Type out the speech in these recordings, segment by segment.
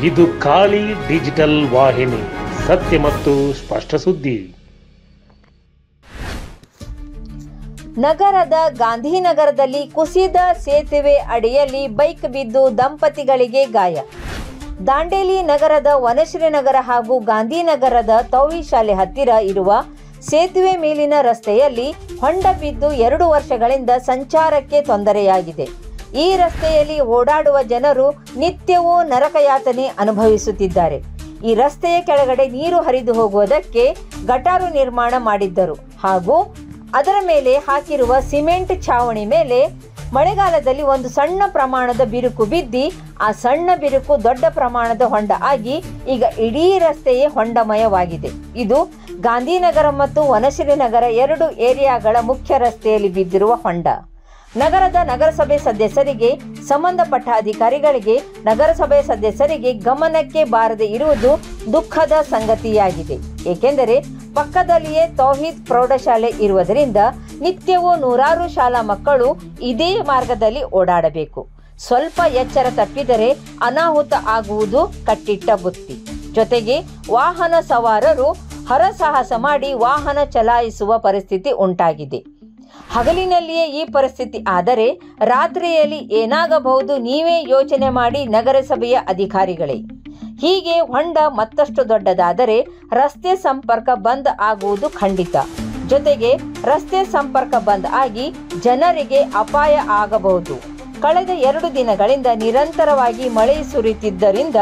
ಇದು ಖಾಲಿ ಡಿಜಿಟಲ್ ವಾಹಿನಿ, ಸತ್ಯ ಮತ್ತು ಸ್ಪಷ್ಟ ಸುದ್ದಿ. ನಗರದ ಗಾಂಧಿನಗರದಲ್ಲಿ ಕುಸಿದ ಸೇತುವೆ ಅಡಿಯಲ್ಲಿ ಬೈಕ್ ಬಿದ್ದು ದಂಪತಿಗಳಿಗೆ ಗಾಯ. ದಾಂಡೇಲಿ ನಗರದ ವನಶ್ರೀನಗರ ಹಾಗೂ ಗಾಂಧಿನಗರದ ತೌಹಿ ಶಾಲೆ ಹತ್ತಿರ ಇರುವ ಸೇತುವೆ ಮೇಲಿನ ರಸ್ತೆಯಲ್ಲಿ ಹೊಂಡ ಬಿದ್ದು 2 ವರ್ಷಗಳಿಂದ ಸಂಚಾರಕ್ಕೆ ತೊಂದರೆಯಾಗಿದೆ. ಈ ರಸ್ತೆಯಲ್ಲಿ ಓಡಾಡುವ ಜನರು ನಿತ್ಯವೂ ನರಕಯಾತನೆ ಅನುಭವಿಸುತ್ತಿದ್ದಾರೆ. ಈ ರಸ್ತೆಯ ಕೆಳಗಡೆ ನೀರು ಹರಿದು ಹೋಗುವುದಕ್ಕೆ ಗಟಾರು ನಿರ್ಮಾಣ ಮಾಡಿದ್ದರು ಹಾಗೂ ಅದರ ಮೇಲೆ ಹಾಕಿರುವ ಸಿಮೆಂಟ್ ಛಾವಣಿ ಮೇಲೆ ಮಳೆಗಾಲದಲ್ಲಿ ಒಂದು ಸಣ್ಣ ಪ್ರಮಾಣದ ಬಿರುಕು ಬಿದ್ದು ಆ ಸಣ್ಣ ಬಿರುಕು ದೊಡ್ಡ ಪ್ರಮಾಣದ ಹೊಂಡ ಆಗಿ ಈಗ ಇಡೀ ರಸ್ತೆಯೇ ಹೊಂಡಮಯವಾಗಿದೆ. ಇದು ಗಾಂಧಿನಗರ ಮತ್ತು ವನಶ್ರೀನಗರ 2 ಏರಿಯಾಗಳ ಮುಖ್ಯ ರಸ್ತೆಯಲ್ಲಿ ಬಿದ್ದಿರುವ ಹೊಂಡ. ನಗರದ ನಗರಸಭೆ ಸದಸ್ಯರಿಗೆ, ಸಂಬಂಧಪಟ್ಟ ಅಧಿಕಾರಿಗಳಿಗೆ, ನಗರಸಭೆ ಸದಸ್ಯರಿಗೆ ಗಮನಕ್ಕೆ ಬಾರದೆ ಇರುವುದು ದುಃಖದ ಸಂಗತಿಯಾಗಿದೆ. ಏಕೆಂದರೆ ಪಕ್ಕದಲ್ಲಿಯೇ ತೌಹೀದ್ ಪ್ರೌಢಶಾಲೆ ಇರುವುದರಿಂದ ನಿತ್ಯವೂ ನೂರಾರು ಶಾಲಾ ಮಕ್ಕಳು ಇದೇ ಮಾರ್ಗದಲ್ಲಿ ಓಡಾಡಬೇಕು. ಸ್ವಲ್ಪ ಎಚ್ಚರ ತಪ್ಪಿದರೆ ಅನಾಹುತ ಆಗುವುದು ಕಟ್ಟಿಟ್ಟ ಬುತ್ತಿ. ಜೊತೆಗೆ ವಾಹನ ಸವಾರರು ಹರಸಾಹಸ ಮಾಡಿ ವಾಹನ ಚಲಾಯಿಸುವ ಪರಿಸ್ಥಿತಿ ಉಂಟಾಗಿದೆ. ಹಗಲಿನಲ್ಲಿಯೇ ಈ ಪರಿಸ್ಥಿತಿ ಆದರೆ ರಾತ್ರಿಯಲ್ಲಿ ಏನಾಗಬಹುದು ನೀವೇ ಯೋಚನೆ ಮಾಡಿ ನಗರಸಭೆಯ ಅಧಿಕಾರಿಗಳೇ. ಹೀಗೆ ಹೊಂಡ ಮತ್ತಷ್ಟು ದೊಡ್ಡದಾದರೆ ರಸ್ತೆ ಸಂಪರ್ಕ ಬಂದ್ ಆಗುವುದು ಖಂಡಿತ. ಜೊತೆಗೆ ರಸ್ತೆ ಸಂಪರ್ಕ ಬಂದ್ ಆಗಿ ಜನರಿಗೆ ಅಪಾಯ ಆಗಬಹುದು. ಕಳೆದ 2 ದಿನಗಳಿಂದ ನಿರಂತರವಾಗಿ ಮಳೆ ಸುರಿಯುತ್ತಿದ್ದರಿಂದ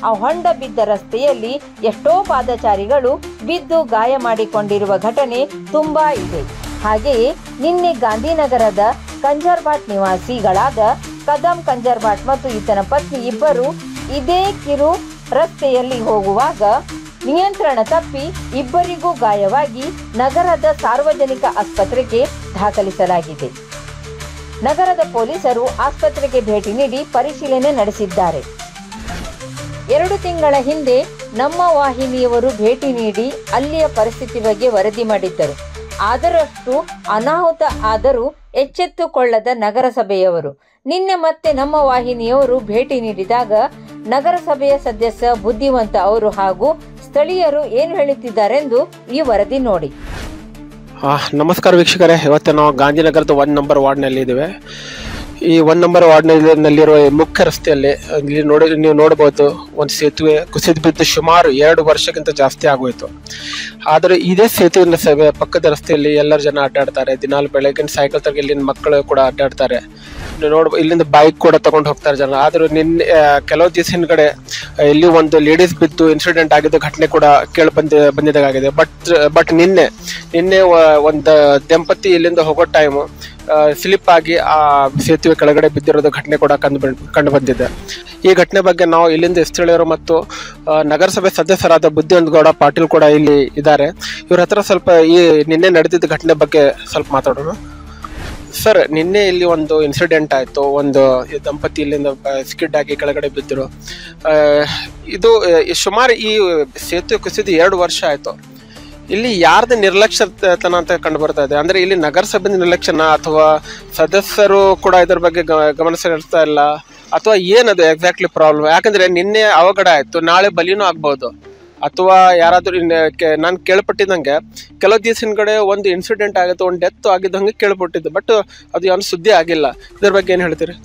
ಆ ಹೊಂಡ ಬಿದ್ದ ರಸ್ತೆಯಲ್ಲಿ ಎಷ್ಟೋ ಪಾದಚಾರಿಗಳು ಬಿದ್ದು ಗಾಯ ಮಾಡಿಕೊಂಡಿರುವ ಘಟನೆ ತುಂಬಾ ಇದೆ. ಹಾಗೆಯೇ ನಿನ್ನೆ ಗಾಂಧಿನಗರದ ಕಂಜರ್ಬಾಟ್ ನಿವಾಸಿಗಳಾದ ಕದಂ ಕಂಜರ್ಬಾಟ್ ಮತ್ತು ಈತನ ಪತ್ನಿ ಇಬ್ಬರು ಇದೇ ಕಿರು ರಸ್ತೆಯಲ್ಲಿ ಹೋಗುವಾಗ ನಿಯಂತ್ರಣ ತಪ್ಪಿ ಇಬ್ಬರಿಗೂ ಗಾಯವಾಗಿ ನಗರದ ಸಾರ್ವಜನಿಕ ಆಸ್ಪತ್ರೆಗೆ ದಾಖಲಿಸಲಾಗಿದೆ. ನಗರದ ಪೊಲೀಸರು ಆಸ್ಪತ್ರೆಗೆ ಭೇಟಿ ನೀಡಿ ಪರಿಶೀಲನೆ ನಡೆಸಿದ್ದಾರೆ. 2 ತಿಂಗಳ ಹಿಂದೆ ನಮ್ಮ ವಾಹಿನಿಯವರು ಭೇಟಿ ನೀಡಿ ಅಲ್ಲಿಯ ಪರಿಸ್ಥಿತಿ ಬಗ್ಗೆ ವರದಿ ಮಾಡಿದ್ದರು. ಆದರಷ್ಟು ಅನಾಹುತ ಆದರೂ ಎಚ್ಚೆತ್ತುಕೊಳ್ಳದ ನಗರಸಭೆಯವರು ನಿನ್ನೆ ಮತ್ತೆ ನಮ್ಮ ವಾಹಿನಿಯವರು ಭೇಟಿ ನೀಡಿದಾಗ ನಗರಸಭೆಯ ಸದಸ್ಯ ಬುದ್ಧಿವಂತ ಅವರು ಹಾಗೂ ಸ್ಥಳೀಯರು ಏನು ಹೇಳುತ್ತಿದ್ದಾರೆಂದು ಈ ವರದಿ ನೋಡಿ. ನಮಸ್ಕಾರ ವೀಕ್ಷಕರೇ, ಇವತ್ತು ನಾವು ಗಾಂಧಿನಗರದ 1 ನಂಬರ್ ವಾರ್ಡ್ನಲ್ಲಿ ಇದ್ದೇವೆ. ಈ 1 ನಂಬರ್ ವಾರ್ಡ್ನಲ್ಲಿರುವ ಮುಖ್ಯ ರಸ್ತೆಯಲ್ಲಿ ಇಲ್ಲಿ ನೀವು ನೋಡಬಹುದು ಒಂದು ಸೇತುವೆ ಕುಸಿದು ಬಿದ್ದು ಸುಮಾರು 2 ವರ್ಷಕ್ಕಿಂತ ಜಾಸ್ತಿ ಆಗೋಯ್ತು. ಆದರೆ ಇದೇ ಸೇತುವೆ ಪಕ್ಕದ ರಸ್ತೆಯಲ್ಲಿ ಎಲ್ಲರ ಜನ ಅಡ್ಡಾಡ್ತಾರೆ. ದಿನಾಲು ಬೆಳಗ್ಗೆ ಸೈಕಲ್ ತಗ ಇಲ್ಲಿನ ಮಕ್ಕಳು ಕೂಡ ಅಡ್ಡಾಡ್ತಾರೆ. ಇಲ್ಲಿಂದ ಬೈಕ್ ಕೂಡ ತಗೊಂಡು ಹೋಗ್ತಾರೆ ಜನ. ಆದರೂ ನಿನ್ನೆ ಕೆಲವು ದಿವಸ ಹಿಂದ್ಗಡೆ ಇಲ್ಲಿ ಒಂದು ಲೇಡೀಸ್ ಬಿದ್ದು ಇನ್ಸಿಡೆಂಟ್ ಆಗಿದ್ದ ಘಟನೆ ಕೂಡ ಬಂದಿದ್ದಾಗಿದೆ. ಬಟ್ ನಿನ್ನೆ ಒಂದು ದಂಪತಿ ಇಲ್ಲಿಂದ ಹೋಗೋ ಟೈಮು ಸ್ಲಿಪ್ ಆಗಿ ಆ ಸೇತುವೆ ಕೆಳಗಡೆ ಬಿದ್ದಿರೋದು ಘಟನೆ ಕೂಡ ಕಂಡು ಬಂದಿದೆ. ಈ ಘಟನೆ ಬಗ್ಗೆ ನಾವು ಇಲ್ಲಿಂದ ಸ್ಥಳೀಯರು ಮತ್ತು ನಗರಸಭೆ ಸದಸ್ಯರಾದ ಬುದ್ಧಿವಂತಗೌಡ ಪಾಟೀಲ್ ಕೂಡ ಇಲ್ಲಿ ಇದ್ದಾರೆ. ಇವ್ರ ಹತ್ರ ಸ್ವಲ್ಪ ಈ ನಿನ್ನೆ ನಡೆದಿದ್ದ ಘಟನೆ ಬಗ್ಗೆ ಸ್ವಲ್ಪ ಮಾತಾಡೋಣ. ಸರ್, ನಿನ್ನೆ ಇಲ್ಲಿ ಒಂದು ಇನ್ಸಿಡೆಂಟ್ ಆಯಿತು. ಒಂದು ದಂಪತಿ ಇಲ್ಲಿಂದ ಸ್ಕಿಡ್ ಆಗಿ ಕೆಳಗಡೆ ಬಿದ್ದರು. ಇದು ಸುಮಾರು ಈ ಸೇತುವೆ ಕುಸಿದು 2 ವರ್ಷ ಆಯಿತು. ಇಲ್ಲಿ ಯಾರ್ದು ನಿರ್ಲಕ್ಷ್ಯತನ ಅಂತ ಕಂಡು ಬರ್ತಾ ಇದೆ? ಅಂದ್ರೆ ಇಲ್ಲಿ ನಗರಸಭೆ ನಿರ್ಲಕ್ಷ್ಯನ ಅಥವಾ ಸದಸ್ಯರು ಕೂಡ ಇದ್ರ ಬಗ್ಗೆ ಗಮನ ಹರಿಸ್ತಾ ಇಲ್ಲ ಅಥವಾ ಏನದು ಎಕ್ಸಾಕ್ಟ್ಲಿ ಪ್ರಾಬ್ಲಮ್? ಯಾಕಂದ್ರೆ ನಿನ್ನೆ ಅವಘಡ ಆಯ್ತು, ನಾಳೆ ಬಲಿನೂ ಆಗ್ಬಹುದು. ಅಥವಾ ಯಾರಾದ್ರೂ ನಾನು ಕೇಳ್ಪಟ್ಟಿದ್ದಂಗೆ ಕೆಲವು ದಿವಸ ಹಿಂದ್ಗಡೆ ಒಂದು ಇನ್ಸಿಡೆಂಟ್ ಆಗಿತ್ತು, ಒಂದು ಡೆತ್ ಆಗಿದ್ದಂಗೆ ಕೇಳ್ಪಟ್ಟಿದ್ದು. ಬಟ್ ಅದು ಏನು ಸುದ್ದಿ ಆಗಿಲ್ಲ. ಇದ್ರ ಬಗ್ಗೆ ಏನು ಹೇಳ್ತೀರಿ?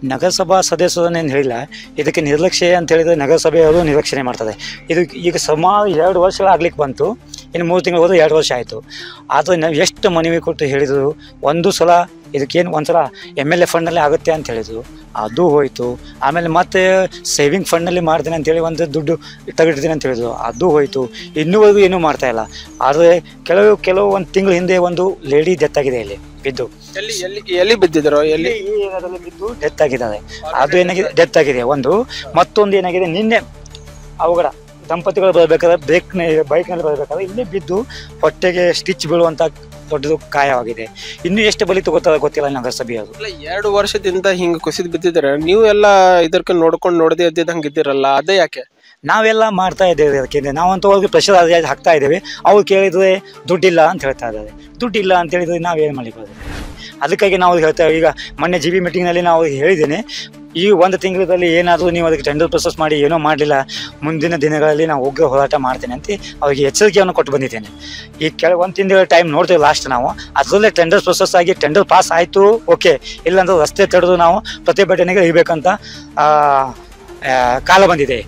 ನಗರಸಭಾ ಸದಸ್ಯರನ್ನೇನು ಹೇಳಿಲ್ಲ, ಇದಕ್ಕೆ ನಿರ್ಲಕ್ಷ್ಯ ಅಂತ ಹೇಳಿದರೆ ನಗರಸಭೆಯವರು ನಿರ್ಲಕ್ಷ್ಯನೆ ಮಾಡ್ತದೆ. ಇದು ಈಗ ಸುಮಾರು 2 ವರ್ಷಗಳಾಗ್ಲಿಕ್ಕೆ ಬಂತು. ಇನ್ನು 3 ತಿಂಗಳು ಹೋದ್ರೆ 2 ವರ್ಷ ಆಯಿತು. ಆದರೆ ನಾವು ಎಷ್ಟು ಮನವಿ ಕೊಟ್ಟು ಹೇಳಿದರು. ಒಂದು ಸಲ ಇದಕ್ಕೇನು ಒಂದ್ಸಲ MLA ಫಂಡ್ನಲ್ಲಿ ಆಗುತ್ತೆ ಅಂತ ಹೇಳಿದರು, ಅದು ಹೋಯಿತು. ಆಮೇಲೆ ಮತ್ತೆ ಸೇವಿಂಗ್ ಫಂಡ್ನಲ್ಲಿ ಮಾಡ್ತೀನಿ ಅಂತೇಳಿ ಒಂದು ದುಡ್ಡು ತೆಗೆದಿದ್ದೀನಿ ಅಂತ ಹೇಳಿದ್ರು, ಅದು ಹೋಯಿತು. ಇನ್ನೂವರೆಗೂ ಏನೂ ಮಾಡ್ತಾ ಇಲ್ಲ. ಆದರೆ ಕೆಲವು 1 ತಿಂಗಳ ಹಿಂದೆ ಒಂದು ಲೇಡಿ ಡೆತ್ ಆಗಿದೆ ಇಲ್ಲಿ ಬಿದ್ದು. ಎಲ್ಲಿ ಬಿದ್ದಿದ್ರು? ಎಲ್ಲಿ ಈ ಏರಿಯಾದಲ್ಲಿ ಬಿದ್ದು ಡೆತ್ ಆಗಿದ್ದಾರೆ. ಅದು ಏನಾಗಿದೆ, ಡೆತ್ ಆಗಿದೆ ಒಂದು. ಮತ್ತೊಂದು ಏನಾಗಿದೆ, ನಿನ್ನೆ ಅವಘಡ ದಂಪತಿಗಳು ಬರಬೇಕಾದ್ರೆ ಬೈಕ್ನಲ್ಲಿ ಬರಬೇಕಾದ್ರೆ ಇಲ್ಲಿ ಬಿದ್ದು ಹೊಟ್ಟೆಗೆ ಸ್ಟಿಚ್ ಬೀಳುವಂಥ ದೊಡ್ಡದು ಗಾಯವಾಗಿದೆ. ಇನ್ನೂ ಎಷ್ಟು ಬಲಿ ತಗೋತಾರೆ ಗೊತ್ತಿಲ್ಲ ನಗರಸಭೆಯವರು. 2 ವರ್ಷದಿಂದ ಹಿಂಗೆ ಕುಸಿದು ಬಿದ್ದಿದ್ದಾರೆ. ನೀವು ಎಲ್ಲ ಇದಕ್ಕೆ ನೋಡದೆ ಎದ್ದಿದ್ದಂಗೆ ಇದ್ದೀರಲ್ಲ, ಅದೇ ಯಾಕೆ? ನಾವೆಲ್ಲ ಮಾಡ್ತಾ ಇದ್ದೇವೆ. ಅದಕ್ಕೆ ನಾವಂತೂ ಅವ್ರಿಗೆ ಪ್ರೆಷರ್ ಹಾಕ್ತಾ ಇದ್ದೇವೆ. ಅವ್ರು ಕೇಳಿದ್ರೆ ದುಡ್ಡಿಲ್ಲ ಅಂತ ಹೇಳ್ತಾ ಇದ್ದಾರೆ. ದುಡ್ಡಿಲ್ಲ ಅಂತ ಹೇಳಿದ್ರೆ ನಾವೇನು ಮಾಡಲಿಕ್ಕೆ? ಅದಕ್ಕಾಗಿ ನಾವು ಹೇಳ್ತೇವೆ. ಈಗ ಮೊನ್ನೆ GB ಮೀಟಿಂಗ್ನಲ್ಲಿ ನಾವು ಹೇಳಿದ್ದೇನೆ, ಈ ಒಂದು ತಿಂಗಳಲ್ಲಿ ಏನಾದರೂ ನೀವು ಅದಕ್ಕೆ ಟೆಂಡರ್ ಪ್ರೊಸೆಸ್ ಮಾಡಿ ಏನೋ ಮಾಡಲಿಲ್ಲ, ಮುಂದಿನ ದಿನಗಳಲ್ಲಿ ನಾವು ಉಗ್ರ ಹೋರಾಟ ಮಾಡ್ತೇನೆ ಅಂತ ಅವರಿಗೆ ಎಚ್ಚರಿಕೆಯನ್ನು ಕೊಟ್ಟು ಬಂದಿದ್ದೇನೆ. ಈ ಒಂದು ತಿಂಗಳ ಟೈಮ್ ನೋಡ್ತೇವೆ ಲಾಸ್ಟ್ ನಾವು, ಅದರಲ್ಲೇ ಟೆಂಡರ್ ಪ್ರೊಸೆಸ್ ಆಗಿ ಟೆಂಡರ್ ಪಾಸ್ ಆಯಿತು ಓಕೆ, ಇಲ್ಲಾಂದ್ರೆ ರಸ್ತೆ ತಡೆದು ನಾವು ಪ್ರತಿಭಟನೆಗೆ ಇರಬೇಕಂತ ಕಾಲ ಬಂದಿದೆ.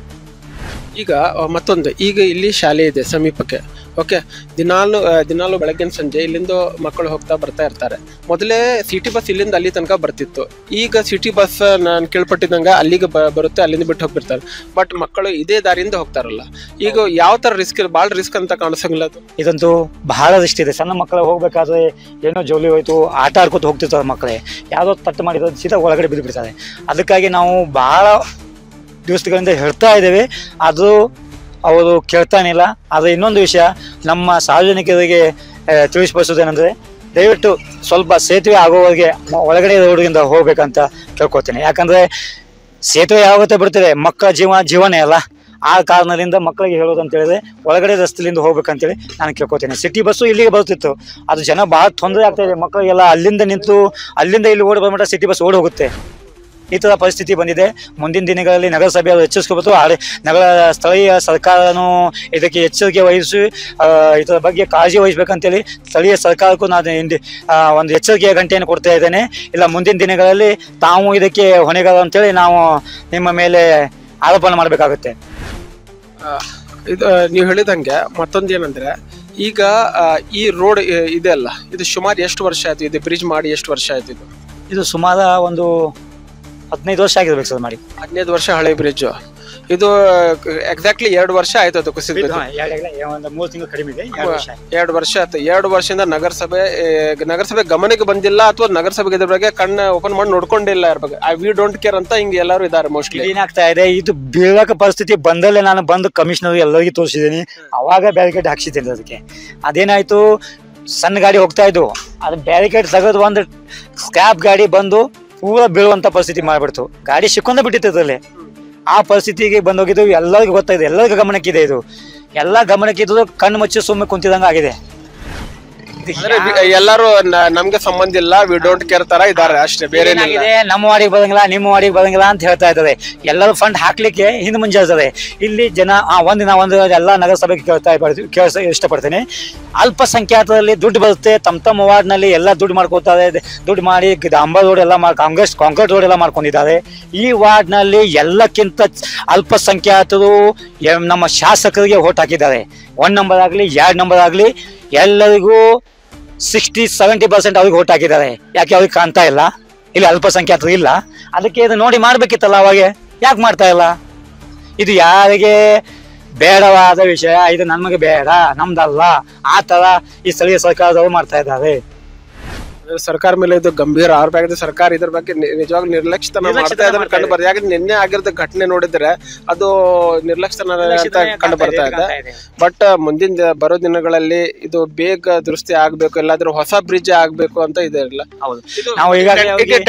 ಈಗ ಮತ್ತೊಂದು, ಈಗ ಇಲ್ಲಿ ಶಾಲೆ ಇದೆ ಸಮೀಪಕ್ಕೆ, ಓಕೆ, ದಿನಾಲು ಬೆಳಗ್ಗಿನ ಸಂಜೆ ಇಲ್ಲಿಂದ ಮಕ್ಕಳು ಹೋಗ್ತಾ ಬರ್ತಾ ಇರ್ತಾರೆ. ಮೊದಲೇ ಸಿಟಿ ಬಸ್ ಇಲ್ಲಿಂದ ಅಲ್ಲಿ ತನಕ ಬರ್ತಿತ್ತು. ಈಗ ಸಿಟಿ ಬಸ್ ನಾನು ಕೇಳ್ಪಟ್ಟಿದ್ದಂಗೆ ಅಲ್ಲಿಗೆ ಬರುತ್ತೆ, ಅಲ್ಲಿಂದ ಬಿಟ್ಟು ಹೋಗ್ತಿರ್ತಾರೆ. ಬಟ್ ಮಕ್ಕಳು ಇದೇ ದಾರಿಯಿಂದ ಹೋಗ್ತಾರಲ್ಲ, ಈಗ ಯಾವ ಥರ ರಿಸ್ಕ್ ಭಾಳ ರಿಸ್ಕ್ ಅಂತ ಕಾಣಿಸಂಗಿಲ್ಲ ಅದು. ಇದಂತೂ ಬಹಳ ಇಷ್ಟ ಇದೆ. ಸಣ್ಣ ಮಕ್ಕಳು ಹೋಗ್ಬೇಕಾದ್ರೆ ಏನೋ ಜೋಲಿ ಹೋಯ್ತು, ಆಟ ಆಡ್ಕೊತ ಹೋಗ್ತಿರ್ತಾರೆ ಮಕ್ಕಳೇ, ಯಾವುದೋ ತಟ್ಟು ಮಾಡಿದ್ರೆ ಸೀದಾ ಒಳಗಡೆ ಬಿದ್ದು ಬಿಡ್ತಾರೆ. ಅದಕ್ಕಾಗಿ ನಾವು ಬಹಳ ದಿವಸಗಳಿಂದ ಹೇಳ್ತಾ ಇದ್ದೇವೆ, ಅದು ಅವರು ಕೇಳ್ತಾನಿಲ್ಲ. ಆದರೆ ಇನ್ನೊಂದು ವಿಷಯ ನಮ್ಮ ಸಾರ್ವಜನಿಕರಿಗೆ ತಿಳಿಸ್ಪಡಿಸೋದೇನೆಂದರೆ, ದಯವಿಟ್ಟು ಸ್ವಲ್ಪ ಸೇತುವೆ ಆಗೋವರೆಗೆ ಒಳಗಡೆ ರೋಡಿಂದ ಹೋಗ್ಬೇಕಂತ ಕೇಳ್ಕೊತೀನಿ. ಯಾಕಂದರೆ ಸೇತುವೆ ಯಾವತ್ತೇ ಬಿಡ್ತಾರೆ, ಮಕ್ಕಳ ಜೀವನೇ ಅಲ್ಲ. ಆ ಕಾರಣದಿಂದ ಮಕ್ಕಳಿಗೆ ಹೇಳೋದು ಅಂತ ಹೇಳಿದ್ರೆ ಒಳಗಡೆ ರಸ್ತೆಲಿಂದ ಹೋಗ್ಬೇಕಂತೇಳಿ ನಾನು ಕೇಳ್ಕೊತೀನಿ. ಸಿಟಿ ಬಸ್ಸು ಇಲ್ಲಿಗೆ ಬರ್ತಿತ್ತು, ಅದು ಜನ ಭಾಳ ತೊಂದರೆ ಆಗ್ತಾ ಇದೆ. ಮಕ್ಕಳಿಗೆಲ್ಲ ಅಲ್ಲಿಂದ ನಿಂತು ಅಲ್ಲಿಂದ ಇಲ್ಲಿ ಓಡಿ ಬಂದ್ಬಿಟ್ರೆ ಸಿಟಿ ಬಸ್ ಓಡಿ ಹೋಗುತ್ತೆ. ಈ ಥರ ಪರಿಸ್ಥಿತಿ ಬಂದಿದೆ. ಮುಂದಿನ ದಿನಗಳಲ್ಲಿ ನಗರಸಭೆ ಅವರು ಎಚ್ಚರಿಸ್ಕೋಬೇಕು. ನಗರ ಸ್ಥಳೀಯ ಸರ್ಕಾರನೂ ಇದಕ್ಕೆ ಎಚ್ಚರಿಕೆ ವಹಿಸಿ ಇದರ ಬಗ್ಗೆ ಕಾಳಜಿ ವಹಿಸ್ಬೇಕಂತೇಳಿ ಸ್ಥಳೀಯ ಸರ್ಕಾರಕ್ಕೂ ನಾನು ಒಂದು ಎಚ್ಚರಿಕೆಯ ಗಂಟೆಯನ್ನು ಕೊಡ್ತಾ ಇದ್ದೇನೆ. ಇಲ್ಲ ಮುಂದಿನ ದಿನಗಳಲ್ಲಿ ತಾವು ಇದಕ್ಕೆ ಹೊಣೆಗಾರ ಅಂತೇಳಿ ನಾವು ನಿಮ್ಮ ಮೇಲೆ ಆರೋಪಣೆ ಮಾಡಬೇಕಾಗುತ್ತೆ. ಇದು ನೀವು ಹೇಳಿದಂಗೆ ಮತ್ತೊಂದು ಏನಂದ್ರೆ, ಈಗ ಈ ರೋಡ್ ಇದೆ ಅಲ್ಲ, ಇದು ಸುಮಾರು ಎಷ್ಟು ವರ್ಷ ಆಯ್ತು? ಇದು ಬ್ರಿಡ್ಜ್ ಮಾಡಿ ಎಷ್ಟು ವರ್ಷ ಆಯ್ತು? ಇದು ಸುಮಾರು ಒಂದು 15 ವರ್ಷ ಆಗಿರ್ಬೇಕು ಸರ್ ಮಾಡಿ. 15 ವರ್ಷ ಹಳೆ ಬ್ರಿಡ್ಜ್ ಇದು. ಎಕ್ಸಾಕ್ಟ್ಲಿ 2 ವರ್ಷ ಆಯ್ತು ಅದು ಕುಸಿದ. 3 ತಿಂಗಳು ಕಡಿಮೆ ಇದೆ. 2 ವರ್ಷ ಆಯ್ತು. 2 ವರ್ಷದಿಂದ ನಗರಸಭೆ ಗಮನಕ್ಕೆ ಬಂದಿಲ್ಲ, ಅಥವಾ ನಗರಸಭೆಗೆ ಇದ್ರ ಬಗ್ಗೆ ಕಣ್ಣು ಓಪನ್ ಮಾಡಿ ನೋಡ್ಕೊಂಡಿಲ್ಲ. ಇದ್ರ ಬಗ್ಗೆ ವಿ ಡೋಂಟ್ ಕೇರ್ ಅಂತ ಹಿಂಗೆ ಎಲ್ಲರೂ ಇದ್ದಾರೆ ಮೋಸ್ಟ್ಲಿ. ಏನಾಗ್ತಾ ಇದೆ, ಇದು ಬೀಳಕ ಪರಿಸ್ಥಿತಿ ಬಂದಲ್ಲೇ ನಾನು ಬಂದು ಕಮಿಷನರ್ ಎಲ್ಲರಿಗೂ ತೋರಿಸಿದ್ದೀನಿ. ಅವಾಗ ಬ್ಯಾರಿಕೇಡ್ ಹಾಕ್ಸಿದ್ದೀನಿ. ಅದಕ್ಕೆ ಅದೇನಾಯ್ತು, ಸಣ್ಣ ಗಾಡಿ ಹೋಗ್ತಾ ಇದ್ವು, ಅದು ಬ್ಯಾರಿಕೇಡ್ ತೆಗೆದು ಒಂದು ಸ್ಕ್ರಾಪ್ ಗಾಡಿ ಬಂದು ಪೂರ ಬೀಳುವಂತ ಪರಿಸ್ಥಿತಿ ಮಾಡ್ಬಿಡ್ತು. ಗಾಡಿ ಸಿಕ್ಕೊಂಡ ಬಿಟ್ಟಿತ್ತು ಅದ್ರಲ್ಲಿ. ಆ ಪರಿಸ್ಥಿತಿಗೆ ಬಂದೋಗಿದ್ದು ಎಲ್ಲರಿಗೂ ಗೊತ್ತಾಗಿದೆ, ಎಲ್ಲರಿಗೂ ಗಮನಕ್ಕಿದೆ. ಇದು ಎಲ್ಲ ಗಮನಕ್ಕಿದ್ದು ಕಣ್ಣು ಮುಚ್ಚಿ ಸುಮ್ಮನೆ ಕುಂತಿದಂಗ ಆಗಿದೆ. ಎಲ್ಲರೂ ನಮ್ಗೆ ಸಂಬಂಧ ಇಲ್ಲ, ವಿ ಡೋಂಟ್ ಕೇರ್ ತರ ಇದಾರೆ ಅಷ್ಟೇ, ಬೇರೆ ನಮ್ಮ ವಾಡಿಗೆ ಬರಂಗಿಲ್ಲ, ನಿಮ್ಮ ವಾಡಿಗೆ ಬರಂಗಿಲ್ಲ ಅಂತ ಹೇಳ್ತಾ ಇದ್ದಾರೆ. ಎಲ್ಲರೂ ಫಂಡ್ ಹಾಕ್ಲಿಕ್ಕೆ ಹಿಂದೆ ಮುಂಜೆ ಇರ್ತದೆ. ಇಲ್ಲಿ ಜನ ಒಂದು ಎಲ್ಲ ನಗರಸಭೆಗೆ ಕೇಳ ಇಷ್ಟಪಡ್ತೇನೆ. ಅಲ್ಪಸಂಖ್ಯಾತರಲ್ಲಿ ದುಡ್ಡು ಬರುತ್ತೆ, ತಮ್ಮ ವಾರ್ಡ್ನಲ್ಲಿ ಎಲ್ಲ ದುಡ್ಡು ಮಾಡ್ಕೋತಾರೆ. ದುಡ್ಡು ಮಾಡಿ ಅಂಬರ್ ರೋಡ್ ಎಲ್ಲ ಕಾಂಕ್ರೀಟ್ ರೋಡ್ ಎಲ್ಲ ಮಾಡ್ಕೊಂಡಿದ್ದಾರೆ. ಈ ವಾರ್ಡ್ನಲ್ಲಿ ಎಲ್ಲಕ್ಕಿಂತ ಅಲ್ಪಸಂಖ್ಯಾತರು ನಮ್ಮ ಶಾಸಕರಿಗೆ ವೋಟ್ ಹಾಕಿದ್ದಾರೆ. 1 ನಂಬರ್ ಆಗಲಿ 2 ನಂಬರ್ ಆಗಲಿ ಎಲ್ಲರಿಗೂ 60-70% ಅವ್ರಿಗೆ ವೋಟ್ ಹಾಕಿದ್ದಾರೆ. ಯಾಕೆ ಅವ್ರಿಗೆ ಕಾಣ್ತಾ ಇಲ್ಲ? ಇಲ್ಲಿ ಅಲ್ಪಸಂಖ್ಯಾತರು ಇಲ್ಲ. ಅದಕ್ಕೆ ಇದು ನೋಡಿ ಮಾಡ್ಬೇಕಿತ್ತಲ್ಲ, ಅವಾಗ ಯಾಕೆ ಮಾಡ್ತಾ ಇಲ್ಲ? ಇದು ಯಾರಿಗೆ ಬೇಡವಾದ ವಿಷಯ, ಇದು ನಮಗೆ ಬೇಡ, ನಮ್ದಲ್ಲ, ಆ ತರ ಈ ಸ್ಥಳೀಯ ಸರ್ಕಾರದವರು ಮಾಡ್ತಾ ಇದ್ದಾರೆ. ಸರ್ಕಾರ ಮೇಲೆ ಇದು ಗಂಭೀರ ಆರೋಪ ಆಗಿದೆ. ಸರ್ಕಾರ ಇದ್ರ ಬಗ್ಗೆ ನಿಜವಾಗ್ಲೂ ನಿರ್ಲಕ್ಷ್ಯತನ ಮಾಡ್ತಾ ಇದ್ರೆ ಕಂಡು ಬರ್ತದೆ. ಯಾಕಂದ್ರೆ ನಿನ್ನೆ ಆಗಿರೋ ಘಟನೆ ನೋಡಿದ್ರೆ ಅದು ನಿರ್ಲಕ್ಷ್ಯತನ ಅಂತ ಕಂಡು ಬರ್ತಾ ಇದೆ. ಬಟ್ ಮುಂದಿನ ಬರೋ ದಿನಗಳಲ್ಲಿ ಇದು ಬೇಗ ದುರಸ್ತಿ ಆಗ್ಬೇಕು, ಎಲ್ಲಾದ್ರೂ ಹೊಸ ಬ್ರಿಡ್ಜ್ ಆಗ್ಬೇಕು ಅಂತ ಇದೆ. ನಾವು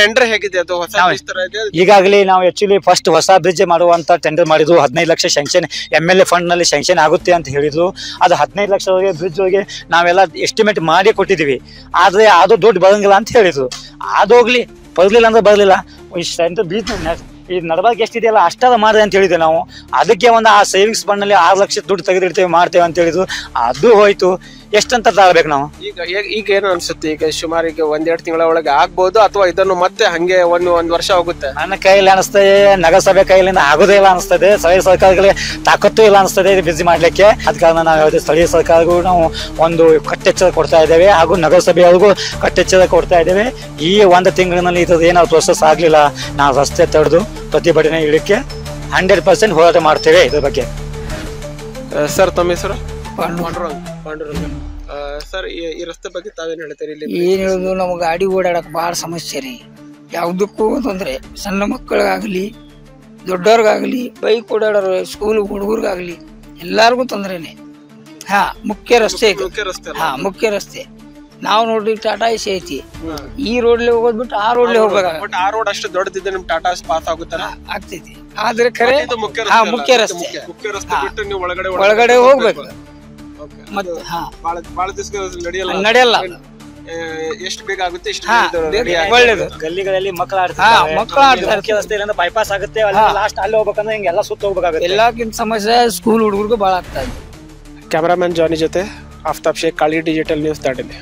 ಟೆಂಡರ್ ಹೇಗಿದೆ ಅದು ಹೊಸ ಬ್ರಿಡ್ಜ್ ತರ ಇದೆ? ಈಗಾಗಲೇ ನಾವು ಆಕ್ಚುಲಿ ಫಸ್ಟ್ ಹೊಸ ಬ್ರಿಡ್ಜ್ ಮಾಡುವಂತ ಟೆಂಡರ್ ಮಾಡಿದ್ರು. 15 ಲಕ್ಷ ಸ್ಯಾಂಕ್ಷನ್ MLA ಫಂಡ್ ನಲ್ಲಿ ಸ್ಯಾಂಕ್ಷನ್ ಆಗುತ್ತೆ ಅಂತ ಹೇಳಿದ್ರು. ಅದು 15 ಲಕ್ಷವರೆಗೆ ಬ್ರಿಡ್ಜ್ ವರೆಗೆ ನಾವೆಲ್ಲ ಎಸ್ಟಿಮೇಟ್ ಮಾಡಿ ಕೊಟ್ಟಿದೀವಿ. ಆದ್ರೆ ಅದು ದುಡ್ಡು ಬರಂಗಿಲ್ಲ ಅಂತ ಹೇಳಿದ್ರು. ಅದೋಗ್ಲಿ, ಬರ್ಲಿಲ್ಲ ಅಂದ್ರೆ ಬರ್ಲಿಲ್ಲ. ಈ ನಡಬಾರ್ಕ್ ಎಷ್ಟಿದೆಯಲ್ಲ ಅಷ್ಟಾದ ಮಾಡಿದೆ ಅಂತ ಹೇಳಿದ್ವಿ ನಾವು. ಅದಕ್ಕೆ ಒಂದು ಆ ಸೇವಿಂಗ್ಸ್ ಫಂಡ್ ನಲ್ಲಿ 6 ಲಕ್ಷ ದುಡ್ಡು ತೆಗೆದಿಡ್ತೇವೆ ಮಾಡ್ತೇವೆ ಅಂತ ಹೇಳಿದ್ರು. ಅದು ಹೋಯ್ತು. ಎಷ್ಟಂತ ತಾಳ್ಬೇಕು ನಾವು? ಈಗ ಏನು ಅನ್ಸುತ್ತೆ, ಈಗ ಸುಮಾರಿಗೆ 1-2 ತಿಂಗಳ ಒಳಗೆ ಆಗ್ಬಹುದು, ಅಥವಾ ಇದನ್ನು ಮತ್ತೆ ಹಂಗೆ ಒಂದ್ ವರ್ಷ ಹೋಗುತ್ತೆ? ನನ್ನ ಕೈಯಲ್ಲಿ ಅನಿಸ್ತದೆ, ನಗರಸಭೆ ಕೈಲಿಂದ ಆಗೋದೇ ಇಲ್ಲ ಅನಿಸ್ತದೆ, ಸ್ಥಳೀಯ ಸರ್ಕಾರಗಳಿಗೆ ತಾಕತ್ತು ಇಲ್ಲ ಅನಿಸ್ತದೆ ಇದು ಬಿಸಿ ಮಾಡ್ಲಿಕ್ಕೆ. ಅದ ಕಾರಣ ನಾವು ಯಾವುದೇ ಸ್ಥಳೀಯ ಸರ್ಕಾರಗೂ ನಾವು ಒಂದು ಕಟ್ಟೆಚ್ಚರ ಕೊಡ್ತಾ ಇದ್ದೇವೆ, ಹಾಗೂ ನಗರಸಭೆಯವ್ರಿಗೂ ಕಟ್ಟೆಚ್ಚರ ಕೊಡ್ತಾ ಇದ್ದೇವೆ. ಈ 1 ತಿಂಗಳಿನಲ್ಲಿ ಇದ್ರದ್ದು ಏನಾದ್ರು ಪ್ರೋಸೆಸ್ ಆಗ್ಲಿಲ್ಲ, ನಾವು ರಸ್ತೆ ತಡೆದು ಪ್ರತಿಭಟನೆ ಇಡಕ್ಕೆ 100% ಹೋರಾಟ ಮಾಡ್ತೇವೆ ಇದ್ರ ಬಗ್ಗೆ. ಸರ್, ತಮ್ಮ ಹೆಸರು? ಪಾಂಡುರಂಗ. ಸರ್, ಈ ರಸ್ತೆ ಬಗ್ಗೆ ತಾವೇನ್ ಹೇಳ್ತೀರಿ? ಏನ್ ಹೇಳುದು, ನಮ್ಗೆ ಗಾಡಿ ಓಡಾಡಕ್ ಬಾಳ ಸಮಸ್ಯೆ ರೀ. ಯಾವ್ದಕ್ಕೂ ತೊಂದ್ರೆ, ಸಣ್ಣ ಮಕ್ಕಳಿಗಾಗ್ಲಿ ದೊಡ್ಡವ್ರಿಗಾಗ್ಲಿ, ಬೈಕ್ ಓಡಾಡೋರು, ಸ್ಕೂಲ್ ಹುಡುಗರ್ಗಾಗ್ಲಿ ಎಲ್ಲಾರ್ಗು ತೊಂದ್ರೆನೆ. ಮುಖ್ಯ ರಸ್ತೆ ಮುಖ್ಯ ರಸ್ತೆ. ನಾವು ನೋಡ್ರಿ ಟಾಟಾ ಎಸಿ ಐತಿ, ಈ ರೋಡ್ಲಿ ಹೋಗೋದ್ ಬಿಟ್ಟು ಆ ರೋಡ್ಲಿ ಹೋಗ್ಬೇಕಾಗುತ್ತೆ. ಆ ರೋಡ್ ಅಷ್ಟು ದೊಡ್ಡದಿದೆ, ನಿಮ್ ಟಾಟಾ ಪಾಸ್ ಆಗುತ್ತಾರ ಆಗ್ತೈತಿ. ಆದ್ರೆ ಖರೆ ಮುಖ್ಯ ರಸ್ತೆ ಬಿಟ್ಟು ನೀವು ಒಳಗಡೆ ಹೋಗ್ಬೇಕು. ನಡೆಯಲ್ಲ. ಎಷ್ಟು ಬೇಗ ಆಗುತ್ತೆ ಇಷ್ಟು ಹಾ, ಒಳ್ಳೇದು. ಗಲ್ಲಿಗಳಲ್ಲಿ ಮಕ್ಕಳು ಮಕ್ಕಳು ಆಡ್ತಾರೆ. ಮುಖ್ಯ ರಸ್ತೆ ಇಲ್ಲಿಂದ ಬೈಪಾಸ್ ಆಗುತ್ತೆ ಲಾಸ್ಟ್ ಅಲ್ಲಿ ಹೋಗ್ಬೇಕಂದ್ರೆ ಹಿಂಗೆಲ್ಲ ಸುತ್ತ ಹೋಗ್ಬೇಕಾಗುತ್ತೆ. ಎಲ್ಲಕ್ಕಿಂತ ಸಮಸ್ಯೆ ಸ್ಕೂಲ್ ಹುಡುಗರಿಗೂ ಭಾಳ ಆಗ್ತಾ ಇದೆ. ಕ್ಯಾಮರಾಮನ್ ಜಾನಿ ಜೊತೆ ಆಫ್ತಾಬ್ ಶೇಖ್, ಕಾಳಿ ಡಿಜಿಟಲ್ ನ್ಯೂಸ್, ದಾಂಡೇಲಿ.